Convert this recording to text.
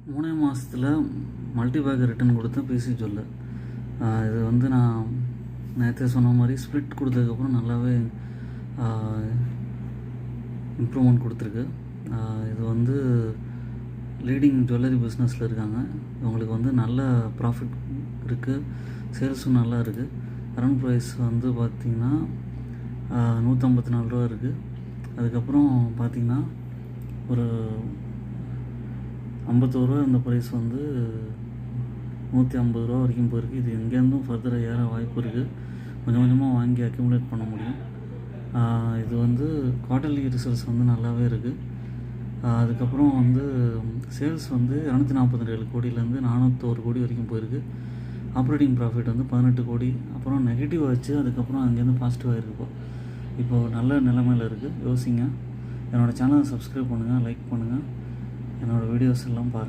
3 மாதத்தில் multi back return கொடுத்தேன் PC ஜுவல்ல. இது வந்து நான் நேற்றே சொன்ன மாதிரி ஸ்ப்ளிட் கொடுத்ததுக்கப்புறம் நல்லாவே இம்ப்ரூவ்மெண்ட் கொடுத்துருக்கு. இது வந்து லீடிங் ஜுவல்லரி பிஸ்னஸில் இருக்காங்க. இவங்களுக்கு வந்து நல்ல ப்ராஃபிட் இருக்குது, சேல்ஸும் நல்லா இருக்குது. கரண்ட் ப்ரைஸ் வந்து பார்த்திங்கன்னா 154 ரூபா இருக்குது. அதுக்கப்புறம் பார்த்திங்கன்னா ஒரு 51 ரூபா இந்த ப்ரைஸ் வந்து 150 ரூபா வரைக்கும் போயிருக்கு. இது எங்கேருந்தும் ஃபர்தராக ஏற வாய்ப்பு இருக்குது. கொஞ்சம் கொஞ்சமாக வாங்கி அக்யூமுலேட் பண்ண முடியும். இது வந்து குவார்ட்டர்லி ரிசல்ட்ஸ் வந்து நல்லாவே இருக்குது. அதுக்கப்புறம் வந்து சேல்ஸ் வந்து 247 கோடியிலேருந்து 401 கோடி வரைக்கும் போயிருக்கு. ஆப்ரேட்டிங் ப்ராஃபிட் வந்து 18 கோடி. அப்புறம் நெகட்டிவ் ஆச்சு, அதுக்கப்புறம் அங்கேருந்து பாசிட்டிவாக இருக்குப்போ. இப்போது நல்ல நிலைமையில் இருக்குது. யோசிங்க. என்னோடய சேனலை சப்ஸ்கிரைப் பண்ணுங்கள், லைக் பண்ணுங்கள், என்னோடய வீடியோஸ் எல்லாம் பாருங்கள்.